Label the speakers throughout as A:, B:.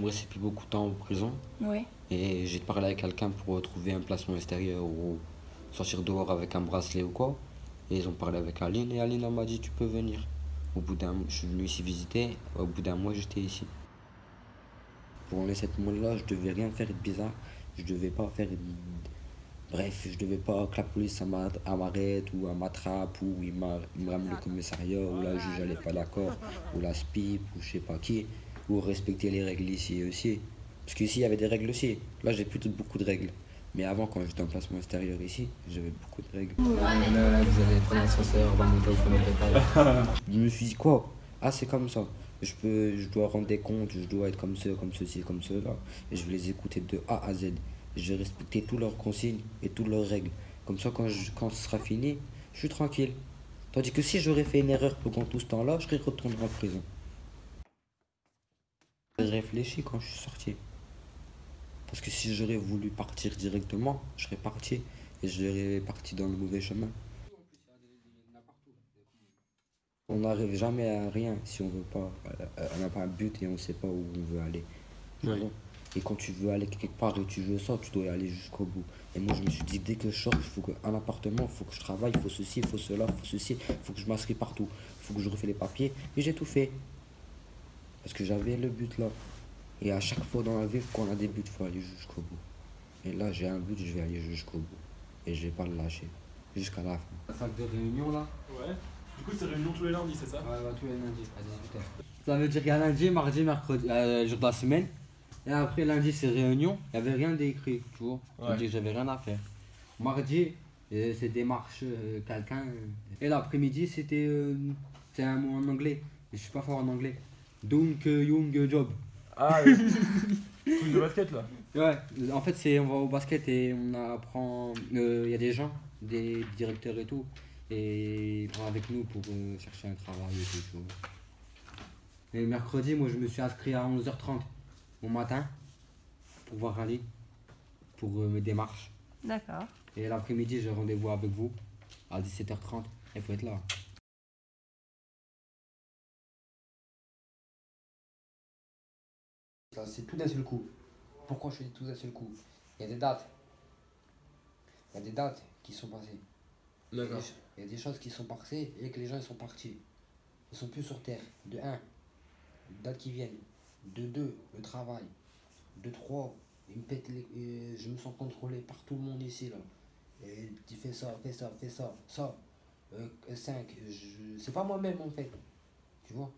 A: me restait plus beaucoup de temps en prison.
B: Ouais.
A: Et j'ai parlé avec quelqu'un pour trouver un placement extérieur ou sortir dehors avec un bracelet ou quoi. Et ils ont parlé avec Aline et Aline elle m'a dit tu peux venir. Je suis venu ici visiter. Au bout d'un mois, j'étais ici. Pour enlever cette moule-là, je devais rien faire de bizarre. Je devais pas faire. Bref, je devais pas que la police elle m'arrête ou elle m'attrape ou il me ramène au commissariat ou la juge elle est pas d'accord ou la SPIP ou je sais pas qui ou respecter les règles ici aussi. Parce qu'ici il y avait des règles aussi. Là j'ai plus beaucoup de règles. Mais avant quand j'étais en placement extérieur ici, j'avais beaucoup de règles.
C: Là, vous allez prendre l'ascenseur, remonter au premier étage.
A: Je me suis dit quoi? Ah c'est comme ça. Je dois rendre des comptes, je dois être comme ça, comme ceci, comme cela. Et je vais les écouter de A à Z. Je vais respecter toutes leurs consignes et toutes leurs règles. Comme ça, quand ce sera fini, je suis tranquille. Tandis que si j'aurais fait une erreur pendant tout ce temps-là, je serais retourné en prison. J'ai réfléchi quand je suis sorti. Parce que si j'aurais voulu partir directement, je serais parti. Et je serais parti dans le mauvais chemin. On n'arrive jamais à rien si on veut pas. On n'a pas un but et on ne sait pas où on veut aller. Tu
C: Ouais.
A: vois. Et quand tu veux aller quelque part et tu veux ça, tu dois y aller jusqu'au bout. Et moi, je me suis dit, dès que je sors, il faut qu'un appartement, il faut que je travaille, il faut ceci, il faut cela, il faut ceci, il faut que je m'inscris partout, il faut que je refais les papiers. Et j'ai tout fait. Parce que j'avais le but là. Et à chaque fois dans la vie, quand on a des buts, il faut aller jusqu'au bout. Et là, j'ai un but, je vais aller jusqu'au bout. Et je vais pas le lâcher. Jusqu'à la fin. La salle de réunion là.
D: Ouais. Du coup, c'est réunion tous les lundis, c'est ça?
A: Ouais, tous les lundis à 18h. Ça veut dire qu'il y a lundi, mardi, mercredi, jour de la semaine. Et après lundi, c'est réunion. Il n'y avait rien d'écrit, tu vois. Ça veut dire que j'avais rien à faire. Mardi, c'est démarche quelqu'un. Et l'après-midi, c'est un mot en anglais. Je suis pas fort en anglais. Donc, young job.
D: Ah, oui. Truc de basket là.
A: Ouais, en fait, on va au basket et on apprend. Il y a des gens, des directeurs et tout. Et ils vont avec nous pour chercher un travail et tout, tu vois. Et le mercredi, moi, je me suis inscrit à 11h30 au matin pour voir aller pour mes démarches.
B: D'accord.
A: Et l'après-midi, j'ai rendez-vous avec vous à 17h30. Il faut être là. Ça, c'est tout d'un seul coup. Pourquoi je fais tout d'un seul coup? Il y a des dates. Il y a des dates qui sont passées.
C: D'accord.
A: Il y a des choses qui sont passées et que les gens ils sont partis. Ils sont plus sur terre. De un, les dates qui viennent. De 2, le travail. De 3, je me sens contrôlé par tout le monde ici là. Et tu fais ça, fais ça, fais ça, ça. 5, c'est pas moi-même en fait. Tu vois?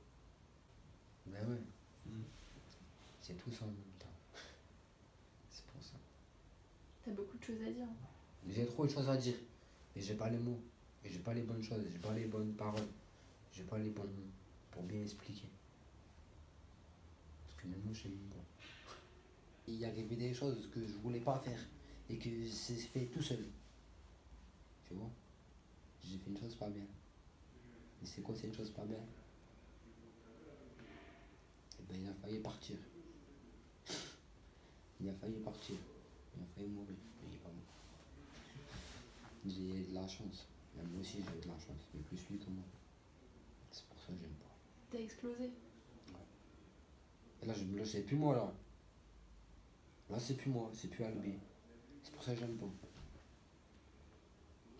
A: Ben ouais. C'est tout ça en même temps. C'est pour ça.
B: T'as beaucoup de choses à dire.
A: J'ai trop de choses à dire. Et j'ai pas les mots. Et j'ai pas les bonnes choses. J'ai pas les bonnes paroles. J'ai pas les bonnes mots pour bien expliquer. Parce que même moi, je sais même pas. Il y arrivait des choses que je voulais pas faire. Et que c'est fait tout seul. Tu vois? J'ai fait une chose pas bien. Et c'est quoi cette chose pas bien? Et ben il a failli partir. Il a failli partir. Il a failli mourir. Mais il est pas mort. J'ai de la chance. Même moi aussi j'ai de la chance. Mais plus lui que moi. C'est pour ça que j'aime pas.
B: T'as explosé.
A: Et là, c'est plus moi là. Là c'est plus moi. C'est plus Albi. C'est pour ça que j'aime pas.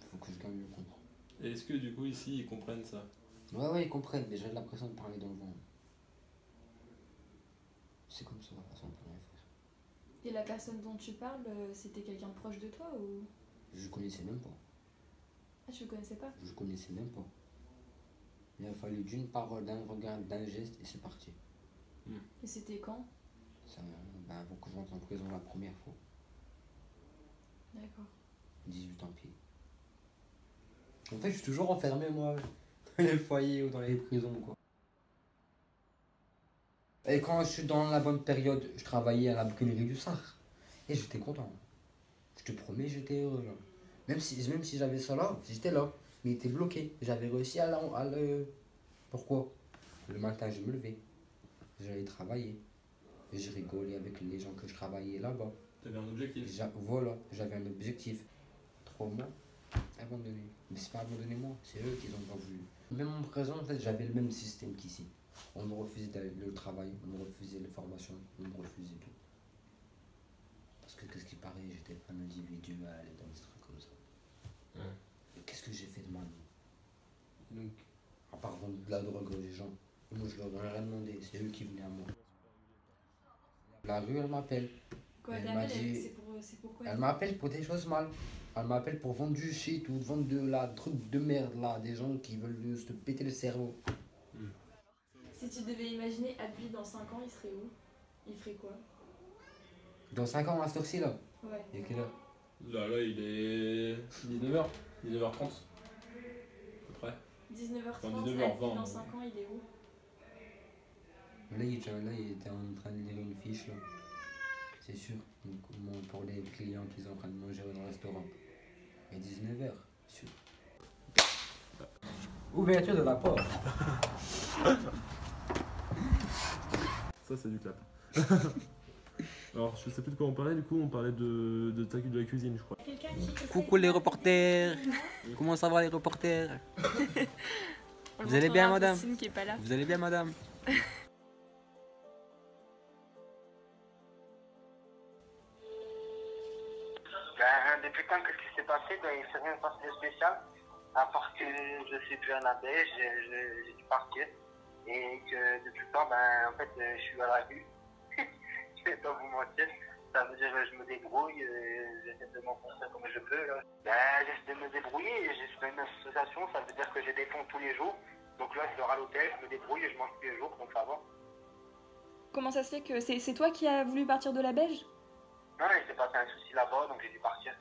A: Faut que je gagne le contre.
D: Et est-ce que du coup, ici, ils comprennent ça?
A: Ouais, ils comprennent. Mais j'ai l'impression de parler dans le vent. C'est comme ça. De toute façon, on peut rien faire.
B: Et la personne dont tu parles, c'était quelqu'un de proche de toi ou...
A: Je connaissais même pas.
B: Ah, tu le connaissais pas?
A: Je connaissais même pas. Il a fallu d'une parole, d'un regard, d'un geste et c'est parti.
B: Et c'était quand?
A: Ça, avant que je rentre en prison la première fois.
B: D'accord.
A: 18 ans pile. En fait, je suis toujours enfermé, moi, dans les foyers ou dans les prisons, quoi. Et quand je suis dans la bonne période, je travaillais à la boulangerie du Sar. Et j'étais content. Je te promets, j'étais heureux, là. Même si j'avais ça là, j'étais là. Mais il était bloqué. J'avais réussi à le... Pourquoi? Le matin, je me levais. J'allais travailler. Je rigolais avec les gens que je travaillais là-bas.
D: T'avais un objectif?
A: Voilà, j'avais un objectif. 3 mois, abandonné. Mais c'est pas abandonné moi, c'est eux qui ont pas voulu. Même en prison, en fait, j'avais le même système qu'ici. On me refusait le travail, on me refusait les formations, on me refusait tout. Parce que, qu'est-ce qui paraît, j'étais pas un individu à aller dans des trucs comme ça.
C: Ouais.
A: Et qu'est-ce que j'ai fait de mal?
C: Donc,
A: À part vendre de la drogue aux gens. Et moi, je leur ai rien demandé, c'est eux qui venaient à moi. La rue, elle m'appelle.
B: Quoi,
A: Elle
B: t'as
A: m'a
B: appelé,
A: dit-
B: c'est pourquoi
A: Elle m'appelle pour des choses mal. Elle m'appelle pour vendre du shit ou vendre de la truc de merde là, des gens qui veulent se péter le cerveau.
B: Si tu devais imaginer Abby dans 5 ans, il serait où? Il ferait quoi?
A: Dans 5 ans, à cette heure-ci là.
B: Ouais.
A: Il est quelle heure?
D: Là, il est 19h. 19h30. À peu près.
B: 19h30,
D: Enfin, 19h20,
B: Abby dans
D: ouais.
B: 5 ans, il est où?
A: Là, il était en train de lire une fiche là. C'est sûr. Donc, pour les clients qui sont en train de manger dans le restaurant. Et 19h, sûr. Ouverture de la porte.
D: Ça, c'est du clap. Alors, je sais plus de quoi on parlait, du coup, on parlait de la cuisine, je crois.
E: Coucou les reporters. Comment ça va les reporters? Vous allez bien, madame?
B: Qui est pas là.
E: Vous allez bien, madame?
F: Ben, depuis quand, qu'est-ce qui s'est passé? Ben, il s'est rien passé de spécial. À part que je suis plus un abbé, j'ai dû partir. Et que depuis le temps, ben, en fait, je suis à la rue. Je vais pas vous mentir. Ça veut dire que je me débrouille, j'essaie de m'en sortir comme je peux. Là. Ben, j'essaie de me débrouiller. J'ai fait une association, ça veut dire que j'ai des fonds tous les jours. Donc là, je dors à l'hôtel, je me débrouille et je mange tous les jours, donc ça va.
B: Comment ça se fait que c'est toi qui as voulu partir de la Belge?
F: Non, il s'est passé un souci là-bas, donc j'ai dû partir.